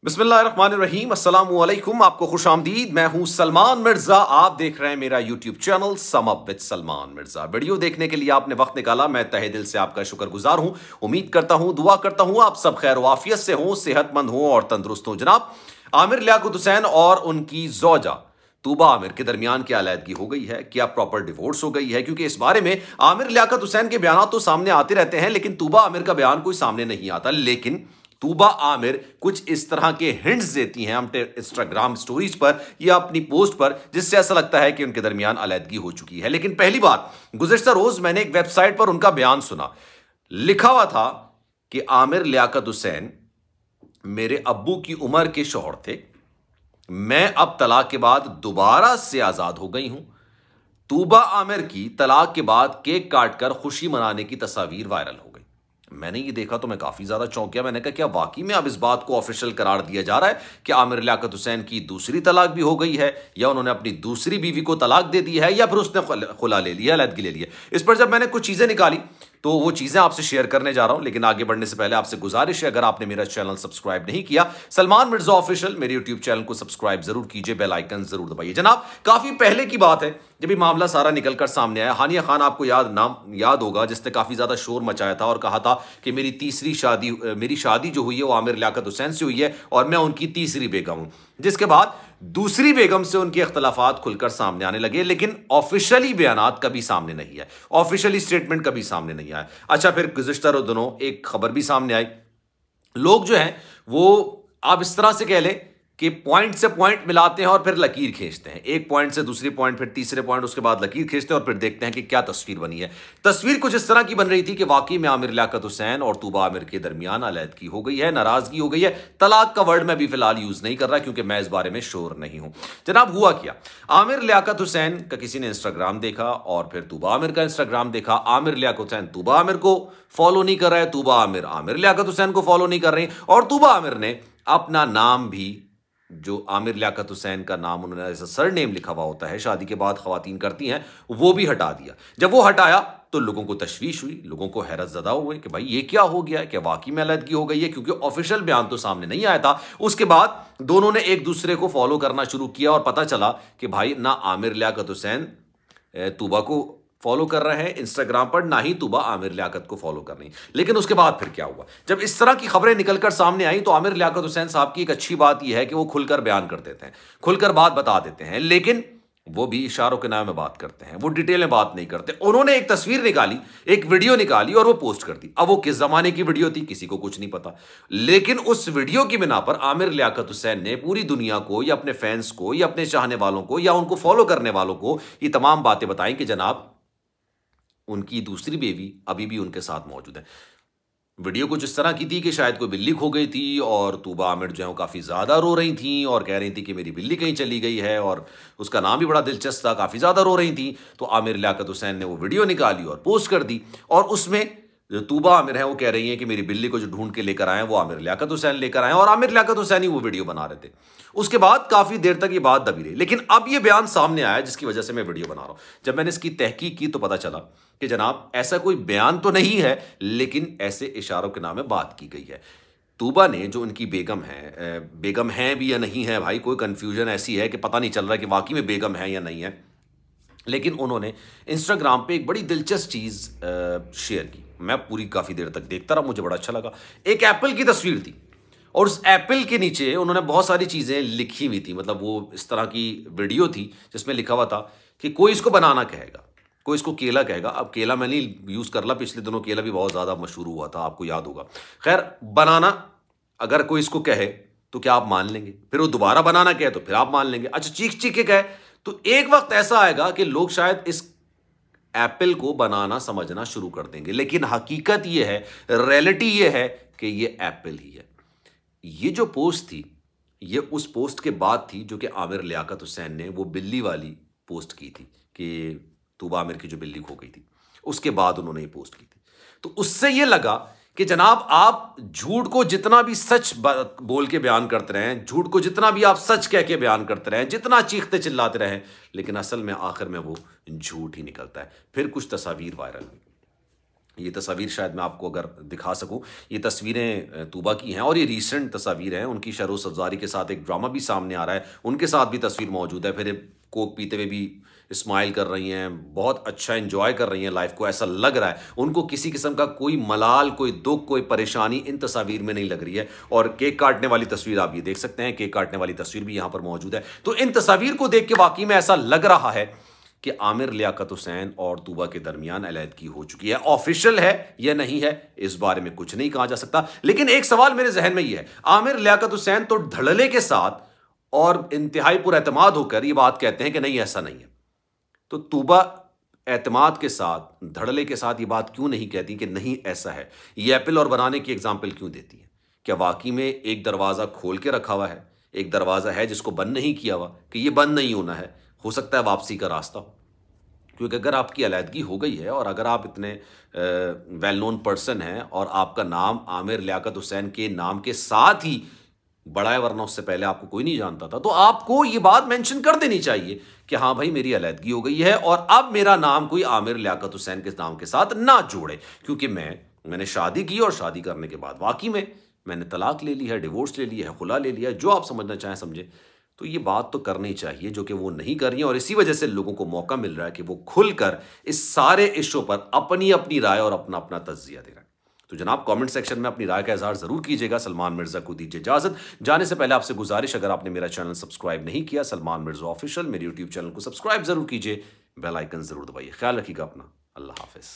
बिस्मिल्लाहिर्रहमानिर्रहीम, अस्सलामु अलैकुम। आपको खुशामदीद। मैं हूं सलमान मिर्जा। आप देख रहे हैं मेरा YouTube channel sum up with Salman Mirza. Video देखने के लिए आपने वक्त निकाला, मैं तहे दिल से आपका शुक्रगुजार हूं। उम्मीद करता हूं, दुआ करता हूं आप सब खैर वाफियत से हों, सेहतमंद हों और तंदुरुस्त हों। जनाब, आमिर लियाकत हुसैन और उनकी ज़ौजा तूबा आमिर के दरमियान क्या अलहदगी हो गई है? क्या प्रॉपर डिवोर्स हो गई है? क्योंकि इस बारे में आमिर लियाकत हुसैन के बयान तो सामने आते रहते हैं, लेकिन तूबा आमिर का बयान कोई सामने नहीं आता। लेकिन तूबा आमिर कुछ इस तरह के हिंट्स देती हैं अपने इंस्टाग्राम स्टोरीज पर या अपनी पोस्ट पर, जिससे ऐसा लगता है कि उनके दरमियान अलहदगी हो चुकी है। लेकिन पहली बात, गुज़िश्ता रोज मैंने एक वेबसाइट पर उनका बयान सुना। लिखा हुआ था कि आमिर लियाकत हुसैन मेरे अब्बू की उम्र के शौहर थे, मैं अब तलाक के बाद दोबारा से आजाद हो गई हूं। तूबा आमिर की तलाक के बाद केक काटकर खुशी मनाने की तस्वीर वायरल हो गई। मैंने ये देखा तो मैं काफी ज्यादा चौंक गया। मैंने कहा क्या वाकई में अब इस बात को ऑफिशियल करार दिया जा रहा है कि आमिर लियाकत हुसैन की दूसरी तलाक भी हो गई है, या उन्होंने अपनी दूसरी बीवी को तलाक दे दी है, या फिर उसने खुला ले लिया, अलहदगी ले लिया? इस पर जब मैंने कुछ चीजें निकाली तो वो चीजें आपसे शेयर करने जा रहा हूं। लेकिन आगे बढ़ने से पहले आपसे गुजारिश है, अगर आपने मेरा चैनल सब्सक्राइब नहीं किया, सलमान मिर्जा ऑफिशियल, मेरे यूट्यूब चैनल को सब्सक्राइब जरूर कीजिए, बेल आइकन जरूर दबाइए। जनाब, काफी पहले की बात है जब ये मामला सारा निकलकर सामने आया। हानिया खान आपको याद होगा, जिसने काफी ज्यादा शोर मचाया था और कहा था कि मेरी शादी जो हुई है वो आमिर लियाकत हुसैन से हुई है और मैं उनकी तीसरी बेगम हूं। जिसके बाद दूसरी बेगम से उनके इख्तलाफात खुलकर सामने आने लगे, लेकिन ऑफिशियली बयानात कभी सामने नहीं आए, ऑफिशियली स्टेटमेंट कभी सामने नहीं आया। अच्छा, फिर गुज़िश्ता दिनों एक खबर भी सामने आई। लोग जो हैं वो, आप इस तरह से कह लें कि पॉइंट से पॉइंट मिलाते हैं और फिर लकीर खींचते हैं। एक पॉइंट से दूसरी पॉइंट, फिर तीसरे पॉइंट, उसके बाद लकीर खींचते हैं और फिर देखते हैं कि क्या तस्वीर बनी है। तस्वीर कुछ इस तरह की बन रही थी कि वाकई में आमिर लियाकत हुसैन और तूबा आमिर के दरमियान अलहदगी हो गई है, नाराजगी हो गई है। तलाक का वर्ड मैं भी फिलहाल यूज नहीं कर रहा क्योंकि मैं इस बारे में श्योर नहीं हूं। जनाब, हुआ क्या, आमिर लियाकत हुसैन का किसी ने इंस्टाग्राम देखा और फिर तूबा आमिर का इंस्टाग्राम देखा। आमिर लियाकत हुसैन तूबा आमिर को फॉलो नहीं कर रहा है, तूबा आमिर आमिर लियाकत हुसैन को फॉलो नहीं कर रही, और तूबा आमिर ने अपना नाम भी, जो आमिर लियाकत हुसैन का नाम उन्होंने ऐसा सर नेम लिखा हुआ होता है, शादी के बाद खवातीन करती हैं, वो भी हटा दिया। जब वो हटाया तो लोगों को तशवीश हुई, लोगों को हैरत ज़दा हुए कि भाई ये क्या हो गया है, क्या वाकई में अलहदगी हो गई है? क्योंकि ऑफिशियल बयान तो सामने नहीं आया था। उसके बाद दोनों ने एक दूसरे को फॉलो करना शुरू किया और पता चला कि भाई ना आमिर लियाकत हुसैन तूबा को फॉलो कर रहे हैं इंस्टाग्राम पर, ना ही तूबा आमिर लियाकत को फॉलो कर रही। लेकिन उसके बाद फिर क्या हुआ, जब इस तरह की खबरें निकलकर सामने आई तो आमिर लियाकत हुसैन साहब की एक अच्छी बात यह है कि वो खुलकर बयान कर देते हैं, खुलकर बात बता देते हैं, लेकिन वो भी इशारों के नाम में बात करते हैं, वो डिटेल में बात नहीं करते। उन्होंने एक तस्वीर निकाली, एक वीडियो निकाली और वो पोस्ट कर दी। अब वो किस जमाने की वीडियो थी किसी को कुछ नहीं पता, लेकिन उस वीडियो की बिना पर आमिर लियाकत हुसैन ने पूरी दुनिया को, या अपने फैंस को, या अपने चाहने वालों को, या उनको फॉलो करने वालों को ये तमाम बातें बताई कि जनाब उनकी दूसरी बेबी अभी भी उनके साथ मौजूद है। वीडियो कुछ इस तरह की थी कि शायद कोई बिल्ली खो गई थी और तूबा आमिर जो है वो काफ़ी ज़्यादा रो रही थी और कह रही थी कि मेरी बिल्ली कहीं चली गई है, और उसका नाम भी बड़ा दिलचस्प था, काफ़ी ज़्यादा रो रही थी। तो आमिर लियाकत हुसैन ने वो वीडियो निकाली और पोस्ट कर दी, और उसमें जो तूबा आमिर है वो कह रही है कि मेरी बिल्ली को जो ढूंढ के लेकर आए वो आमिर लियाकत हुसैन लेकर आए, और आमिर लियाकत हुसैन ही वो वीडियो बना रहे थे। उसके बाद काफ़ी देर तक ये बात दबी रही, लेकिन अब ये बयान सामने आया जिसकी वजह से मैं वीडियो बना रहा हूँ। जब मैंने इसकी तहकीक की तो पता चला कि जनाब ऐसा कोई बयान तो नहीं है, लेकिन ऐसे इशारों के नाम में बात की गई है। तूबा ने, जो उनकी बेगम है भी या नहीं है, भाई कोई कंफ्यूजन ऐसी है कि पता नहीं चल रहा कि वाकई में बेगम है या नहीं है, लेकिन उन्होंने इंस्टाग्राम पे एक बड़ी दिलचस्प चीज़ शेयर की। मैं पूरी काफ़ी देर तक देखता रहा, मुझे बड़ा अच्छा लगा। एक एप्पल की तस्वीर थी और उस एप्पल के नीचे उन्होंने बहुत सारी चीज़ें लिखी हुई थी। मतलब वो इस तरह की वीडियो थी जिसमें लिखा हुआ था कि कोई इसको बनाना कहेगा, कोई इसको केला कहेगा। अब केला मैं नहीं यूज़ कर रहा, पिछले दिनों केला भी बहुत ज़्यादा मशहूर हुआ था, आपको याद होगा। खैर, बनाना अगर कोई इसको कहे तो क्या आप मान लेंगे? फिर वो दोबारा बनाना कहे तो फिर आप मान लेंगे। अच्छा, चीख चीख के कहे तो एक वक्त ऐसा आएगा कि लोग शायद इस एप्पल को बनाना समझना शुरू कर देंगे, लेकिन हकीकत यह है, रियलिटी यह है कि यह एप्पल ही है। ये जो पोस्ट थी, ये उस पोस्ट के बाद थी जो कि आमिर लियाकत हुसैन ने वो बिल्ली वाली पोस्ट की थी कि तूबा आमिर की जो बिल्ली खो गई थी, उसके बाद उन्होंने ये पोस्ट की थी। तो उससे ये लगा कि जनाब आप झूठ को जितना भी सच बोल के बयान करते रहें, झूठ को जितना भी आप सच कह के बयान करते रहें, जितना चीखते चिल्लाते रहें, लेकिन असल में आखिर में वो झूठ ही निकलता है। फिर कुछ तस्वीर वायरल हुई, ये तस्वीर शायद मैं आपको अगर दिखा सकूं, ये तस्वीरें तूबा की हैं और ये रीसेंट तस्वीर हैं। उनकी शरो सब्जारी के साथ एक ड्रामा भी सामने आ रहा है, उनके साथ भी तस्वीर मौजूद है। फिर कोक पीते हुए भी स्माइल कर रही हैं, बहुत अच्छा एंजॉय कर रही हैं लाइफ को, ऐसा लग रहा है उनको किसी किस्म का कोई मलाल, कोई दुख, कोई परेशानी इन तस्वीर में नहीं लग रही है। और केक काटने वाली तस्वीर आप ये देख सकते हैं, केक काटने वाली तस्वीर भी यहाँ पर मौजूद है। तो इन तस्वीर को देख के वाकई में ऐसा लग रहा है कि आमिर लियाकत हुसैन और तूबा के दरमियान अलैदगी हो चुकी है। ऑफिशियल है या नहीं है, इस बारे में कुछ नहीं कहा जा सकता, लेकिन एक सवाल मेरे जहन में यह है, आमिर लियाकत हुसैन तो धड़ल्ले के साथ और इंतहाई पुरएतमाद होकर यह बात कहते हैं कि नहीं ऐसा नहीं है, तो तूबा एतमाद के साथ, धड़ल्ले के साथ ये बात क्यों नहीं कहती कि नहीं ऐसा है? ये एप्पल और बनाने की एग्जाम्पल क्यों देती है? क्या वाकई में एक दरवाज़ा खोल के रखा हुआ है, एक दरवाज़ा है जिसको बंद नहीं किया हुआ कि ये बंद नहीं होना है, हो सकता है वापसी का रास्ता हो? क्योंकि अगर आपकी अलैदगी हो गई है और अगर आप इतने वेल नोन पर्सन हैं और आपका नाम आमिर लियाकत हुसैन के नाम के साथ ही बड़ा है, वरना उससे पहले आपको कोई नहीं जानता था, तो आपको ये बात मेंशन कर देनी चाहिए कि हाँ भाई मेरी अलैदगी हो गई है और अब मेरा नाम कोई आमिर लियाकत हुसैन के नाम के साथ ना जोड़े, क्योंकि मैंने शादी की और शादी करने के बाद वाकई में मैंने तलाक ले ली है, डिवोर्स ले लिया है, खुला ले लिया है, जो आप समझना चाहें समझे। तो ये बात तो करनी चाहिए जो कि वो नहीं कर रही है और इसी वजह से लोगों को मौका मिल रहा है कि वो खुलकर इस सारे इश्यू पर अपनी अपनी राय और अपना अपना तज्जिया दे रहे हैं। तो जनाब कमेंट सेक्शन में अपनी राय का इजहार जरूर कीजिएगा। सलमान मिर्जा को दीजिए इजाजत। जाने से पहले आपसे गुजारिश, अगर आपने मेरा चैनल सब्सक्राइब नहीं किया सलमान मिर्जा ऑफिशियल, मेरे यूट्यूब चैनल को सब्सक्राइब जरूर कीजिए, बेल आइकन जरूर दबाइए। ख्याल रखिएगा अपना। अल्लाह हाफिज।